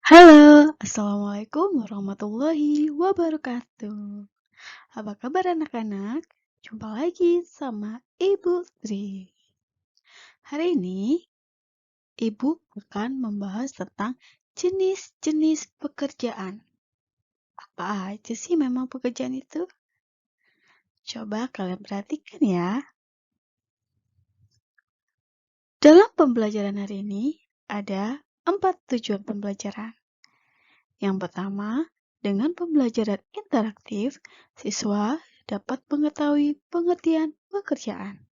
Halo, Assalamualaikum warahmatullahi wabarakatuh. Apa kabar anak-anak? Jumpa lagi sama Ibu Tri. Hari ini, Ibu akan membahas tentang jenis-jenis pekerjaan. Apa aja sih memang pekerjaan itu? Coba kalian perhatikan ya. Dalam pembelajaran hari ini, ada 4 tujuan pembelajaran. Yang pertama, dengan pembelajaran interaktif, siswa dapat mengetahui pengertian pekerjaan.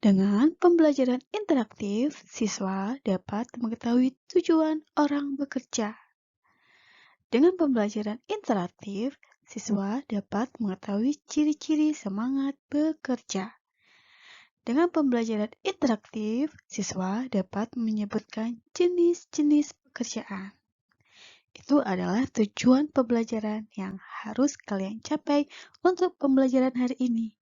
Dengan pembelajaran interaktif, siswa dapat mengetahui tujuan orang bekerja. Dengan pembelajaran interaktif, siswa dapat mengetahui ciri-ciri semangat bekerja. Dengan pembelajaran interaktif, siswa dapat menyebutkan jenis-jenis pekerjaan. Itu adalah tujuan pembelajaran yang harus kalian capai untuk pembelajaran hari ini.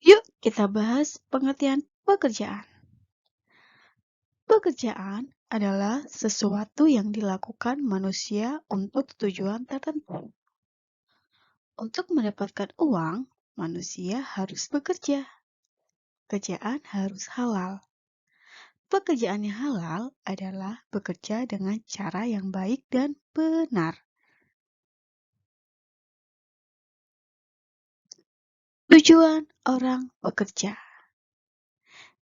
Yuk kita bahas pengertian pekerjaan. Pekerjaan adalah sesuatu yang dilakukan manusia untuk tujuan tertentu. Untuk mendapatkan uang, manusia harus bekerja. Pekerjaan harus halal. Pekerjaan yang halal adalah bekerja dengan cara yang baik dan benar. Tujuan orang bekerja.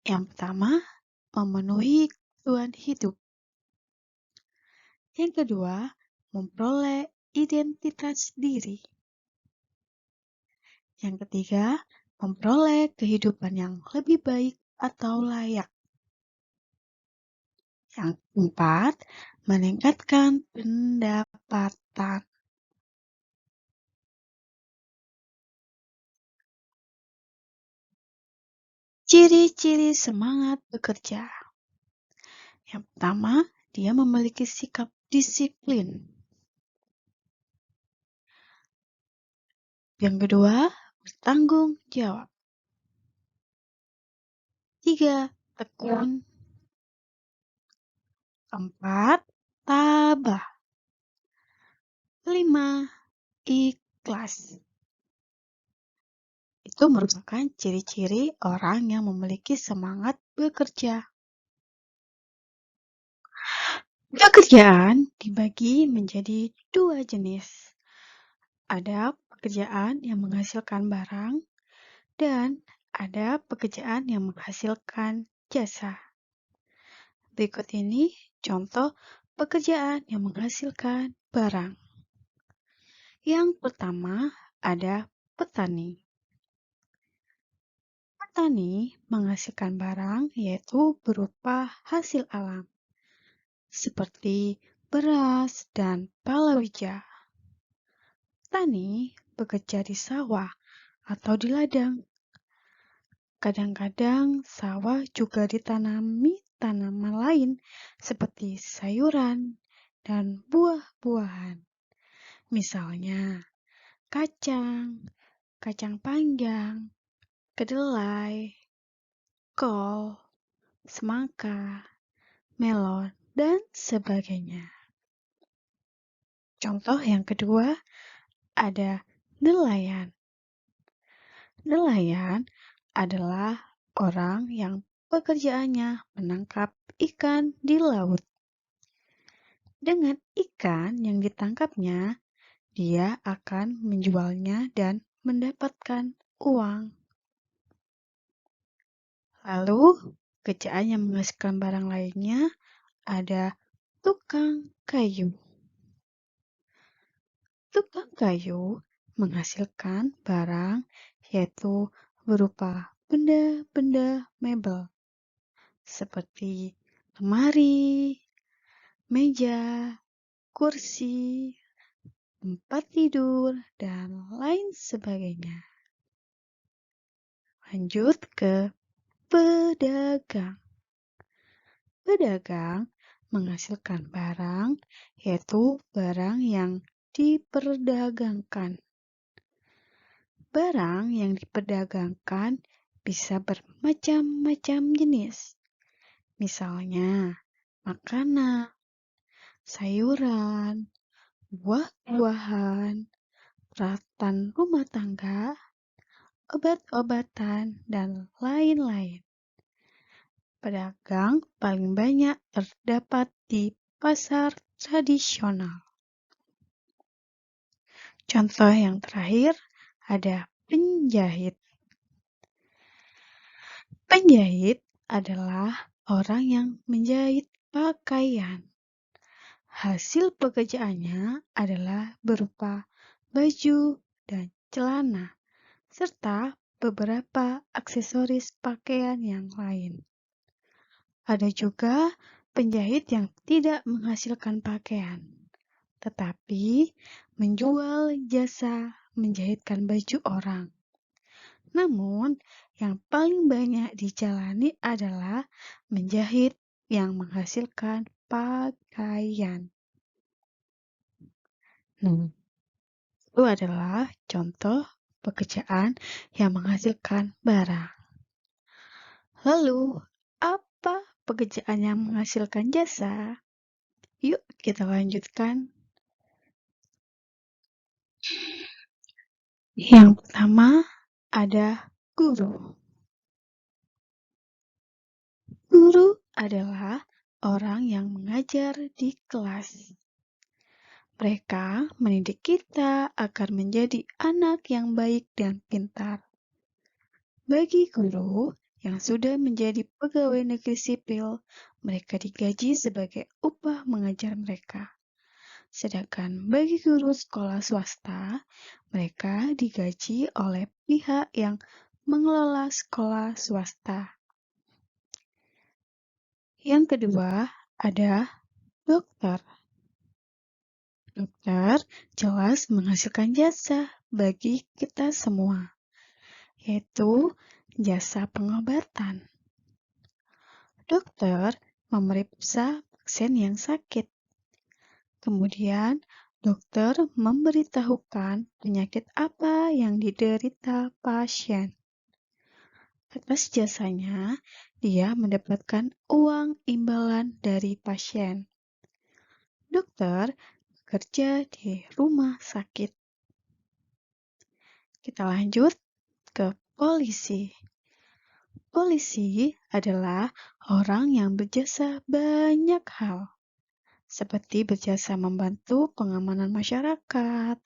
Yang pertama, memenuhi kebutuhan hidup. Yang kedua, memperoleh identitas diri. Yang ketiga, memperoleh kehidupan yang lebih baik atau layak. Yang keempat, meningkatkan pendapatan. Ciri-ciri semangat bekerja. Yang pertama, dia memiliki sikap disiplin. Yang kedua, bertanggung jawab. 3. Tekun. 4. Tabah. 5. Ikhlas. Itu merupakan ciri-ciri orang yang memiliki semangat bekerja. Pekerjaan dibagi menjadi 2 jenis. Ada pekerjaan yang menghasilkan barang dan ada pekerjaan yang menghasilkan jasa. Berikut ini contoh pekerjaan yang menghasilkan barang. Yang pertama ada petani. Petani menghasilkan barang yaitu berupa hasil alam, seperti beras dan palawija. Petani bekerja di sawah atau di ladang. Kadang-kadang sawah juga ditanami tanaman lain seperti sayuran dan buah-buahan. Misalnya kacang, kacang panjang, kedelai, kol, semangka, melon, dan sebagainya. Contoh yang kedua ada nelayan. Nelayan adalah orang yang pekerjaannya menangkap ikan di laut. Dengan ikan yang ditangkapnya, dia akan menjualnya dan mendapatkan uang. Lalu, pekerjaan yang menghasilkan barang lainnya ada tukang kayu. Tukang kayu menghasilkan barang yaitu berupa benda-benda mebel seperti lemari, meja, kursi, tempat tidur, dan lain sebagainya. Lanjut ke pedagang. Pedagang menghasilkan barang, yaitu barang yang diperdagangkan. Barang yang diperdagangkan bisa bermacam-macam jenis. Misalnya, makanan, sayuran, buah-buahan, peralatan rumah tangga, obat-obatan, dan lain-lain. Pedagang paling banyak terdapat di pasar tradisional. Contoh yang terakhir ada penjahit. Penjahit adalah orang yang menjahit pakaian. Hasil pekerjaannya adalah berupa baju dan celana, serta beberapa aksesoris pakaian yang lain. Ada juga penjahit yang tidak menghasilkan pakaian, tetapi menjual jasa menjahitkan baju orang. Namun, yang paling banyak dijalani adalah menjahit yang menghasilkan pakaian. Itu adalah contoh pekerjaan yang menghasilkan barang. Lalu, apa pekerjaan yang menghasilkan jasa? Yuk, kita lanjutkan. Yang pertama ada guru. Guru adalah orang yang mengajar di kelas. Mereka mendidik kita agar menjadi anak yang baik dan pintar. Bagi guru yang sudah menjadi pegawai negeri sipil, mereka digaji sebagai upah mengajar mereka. Sedangkan bagi guru sekolah swasta, mereka digaji oleh pihak yang mengelola sekolah swasta. Yang kedua, ada dokter. Dokter jelas menghasilkan jasa bagi kita semua, yaitu jasa pengobatan. Dokter memeriksa pasien yang sakit. Kemudian, dokter memberitahukan penyakit apa yang diderita pasien. Atas jasanya, dia mendapatkan uang imbalan dari pasien. Dokter bekerja di rumah sakit. Kita lanjut ke polisi. Polisi adalah orang yang berjasa banyak hal, seperti berjasa membantu pengamanan masyarakat,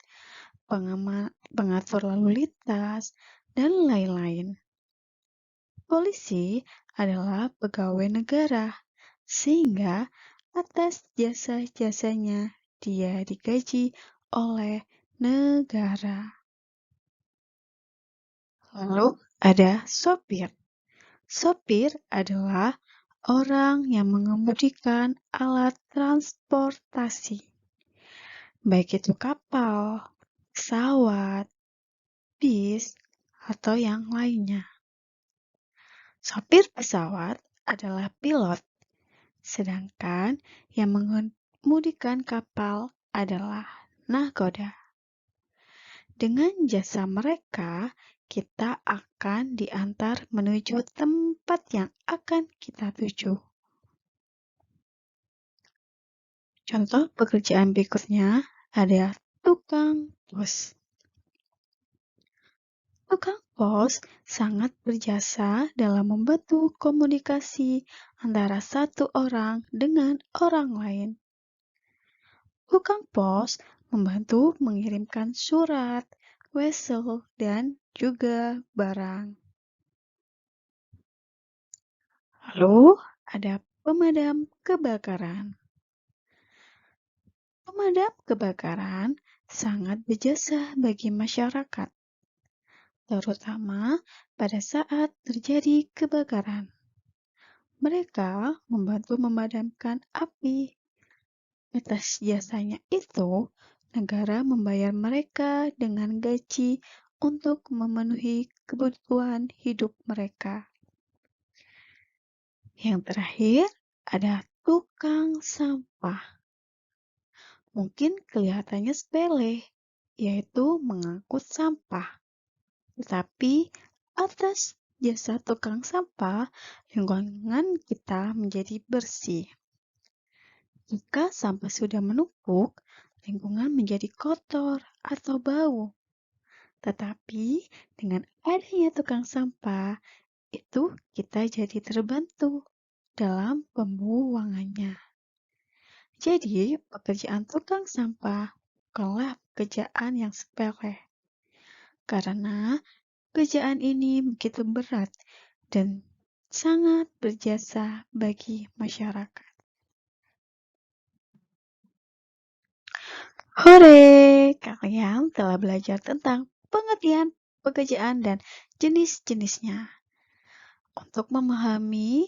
pengatur lalu lintas, dan lain-lain. Polisi adalah pegawai negara, sehingga atas jasa-jasanya dia digaji oleh negara. Lalu ada sopir. Sopir adalah orang yang mengemudikan alat transportasi, baik itu kapal, pesawat, bis, atau yang lainnya. Sopir pesawat adalah pilot, sedangkan yang mengemudikan kapal adalah nahkoda. Dengan jasa mereka, kita akan diantar menuju tempat yang akan kita tuju. Contoh pekerjaan berikutnya ada tukang pos. Tukang pos sangat berjasa dalam membantu komunikasi antara satu orang dengan orang lain. Tukang pos membantu mengirimkan surat, wesel, dan juga barang. Lalu ada pemadam kebakaran. Pemadam kebakaran sangat berjasa bagi masyarakat, terutama pada saat terjadi kebakaran. Mereka membantu memadamkan api. Atas jasanya itu, negara membayar mereka dengan gaji untuk memenuhi kebutuhan hidup mereka. Yang terakhir, ada tukang sampah. Mungkin kelihatannya sepele, yaitu mengangkut sampah. Tetapi atas jasa tukang sampah, lingkungan kita menjadi bersih. Jika sampah sudah menumpuk, lingkungan menjadi kotor atau bau. Tetapi dengan adanya tukang sampah, itu kita jadi terbantu dalam pembuangannya. Jadi, pekerjaan tukang sampah bukanlah pekerjaan yang sepele, karena pekerjaan ini begitu berat dan sangat berjasa bagi masyarakat. Hore! Kalian telah belajar tentang pengertian pekerjaan dan jenis-jenisnya. Untuk memahami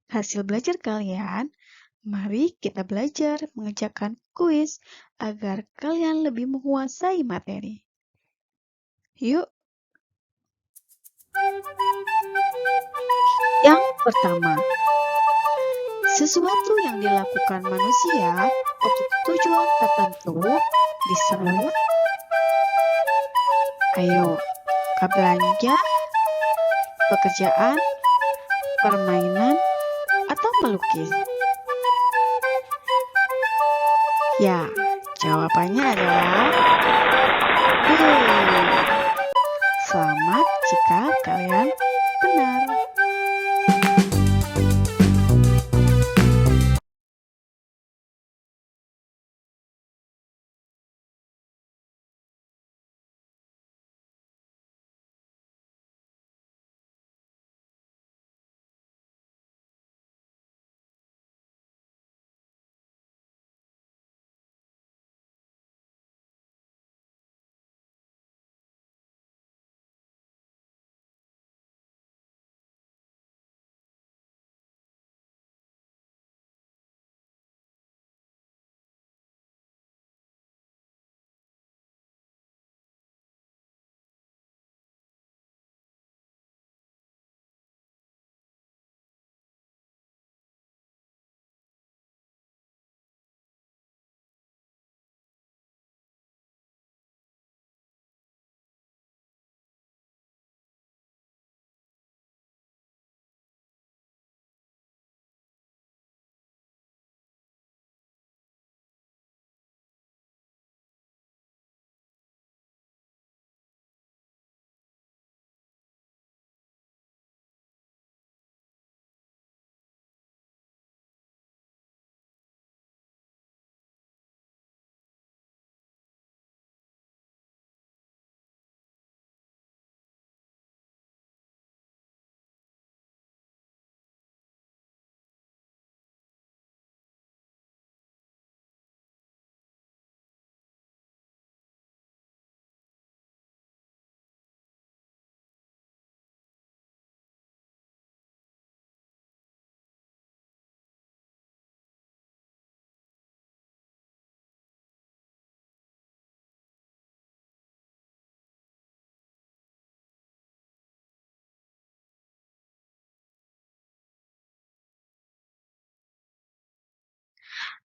hasil belajar kalian, mari kita belajar mengerjakan kuis agar kalian lebih menguasai materi. Yuk! Yang pertama, sesuatu yang dilakukan manusia untuk tujuan tertentu disebut, ayo, belanja, pekerjaan, permainan, atau melukis? Ya, jawabannya adalah B. Selamat jika kalian benar.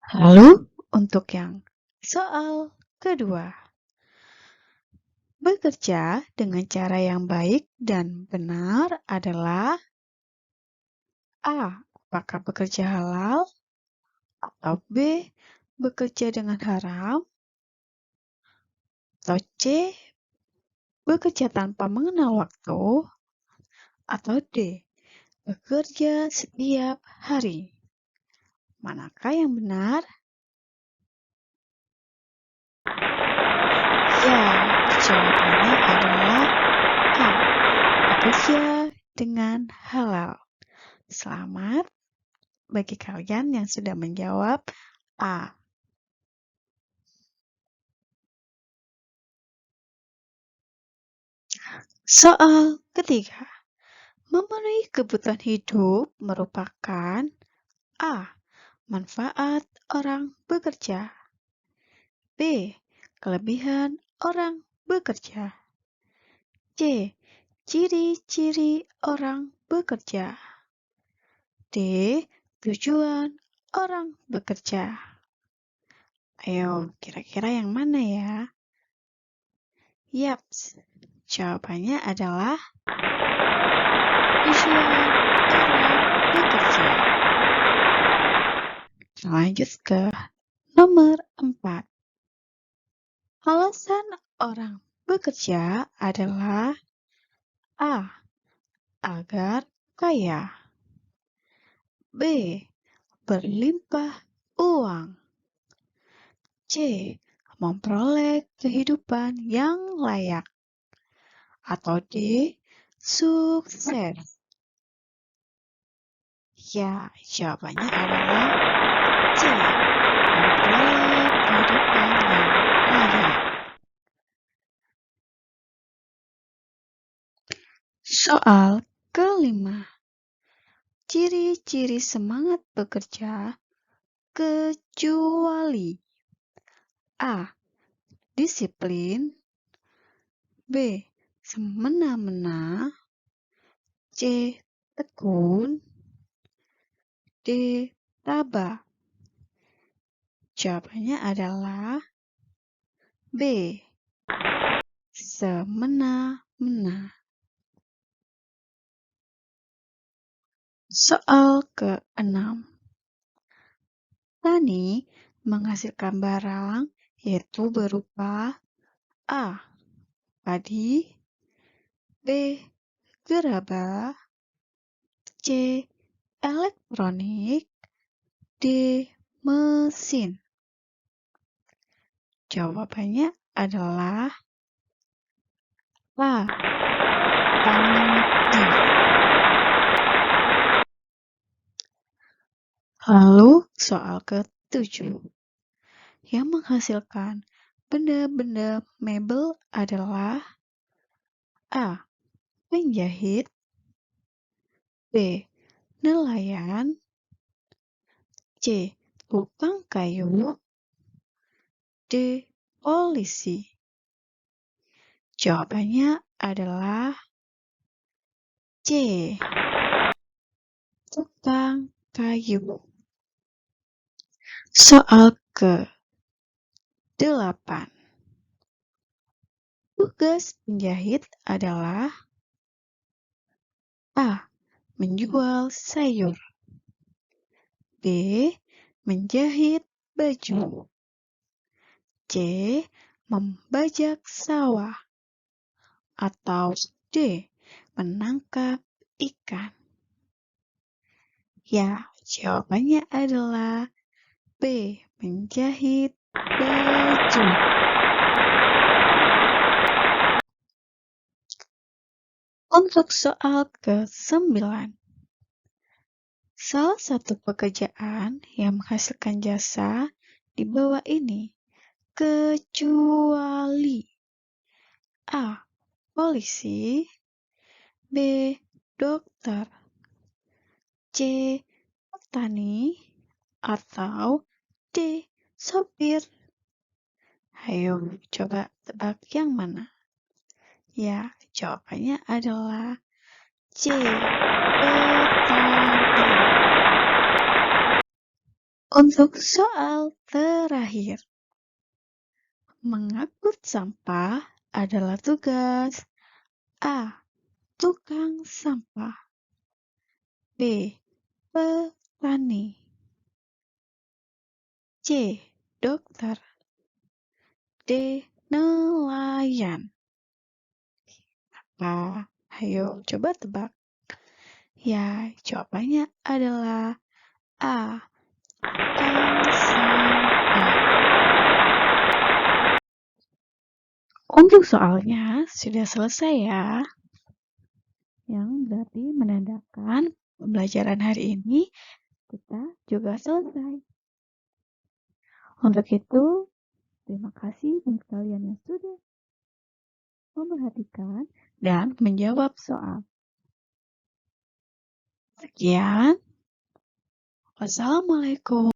Lalu, untuk yang soal kedua, bekerja dengan cara yang baik dan benar adalah A. Apakah bekerja halal? Atau B. Bekerja dengan haram? Atau C. Bekerja tanpa mengenal waktu? Atau D. Bekerja setiap hari? Manakah yang benar? Ya, jawabannya adalah A. Bekerja dengan halal. Selamat bagi kalian yang sudah menjawab A. Soal ketiga, memenuhi kebutuhan hidup merupakan A. Manfaat orang bekerja. B. Kelebihan orang bekerja. C. Ciri-ciri orang bekerja. D. Tujuan orang bekerja. Ayo, kira-kira yang mana ya? Yaps, jawabannya adalah tujuan orang bekerja. Lanjut ke nomor 4. Alasan orang bekerja adalah A. Agar kaya. B. Berlimpah uang. C. Memperoleh kehidupan yang layak. Atau D. Sukses. Ya, jawabannya adalah C. Memperoleh kehidupan yang layak. Soal kelima. Ciri-ciri semangat bekerja kecuali A. Disiplin. B. Semena-mena. C. Tekun. D. Tabah. Jawabannya adalah B. Semena-mena. Soal ke-6. Tani menghasilkan barang yaitu berupa A. Padi. B. Gerabah. C. Elektronik. D. Mesin. Jawabannya adalah A. Padi. Lalu soal ke-7. Yang menghasilkan benda-benda mebel adalah A. Penjahit. B. Nelayan. C. Tukang kayu. D. Polisi. Jawabannya adalah C. Tukang kayu. Soal ke-8. Tugas penjahit adalah A. Menjual sayur. B. Menjahit baju. C. Membajak sawah. Atau D. Menangkap ikan. Ya, jawabannya adalah B. Menjahit baju. Untuk soal ke-9. Salah satu pekerjaan yang menghasilkan jasa di bawah ini kecuali A. Polisi. B. Dokter. C. Petani. Atau D. Sopir. Ayo coba tebak yang mana? Ya, jawabannya adalah C. Petani. Untuk soal terakhir. Mengangkut sampah adalah tugas A. Tukang sampah. B. Petani. C. Dokter. D. Nelayan. Ayo coba tebak. Ya, jawabannya adalah A. Tukang sampah. Untuk soalnya sudah selesai ya. Yang berarti menandakan pembelajaran hari ini kita juga selesai. Untuk itu, terima kasih untuk kalian yang sudah memperhatikan dan menjawab soal. Sekian. Wassalamualaikum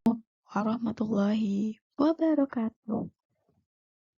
warahmatullahi wabarakatuh.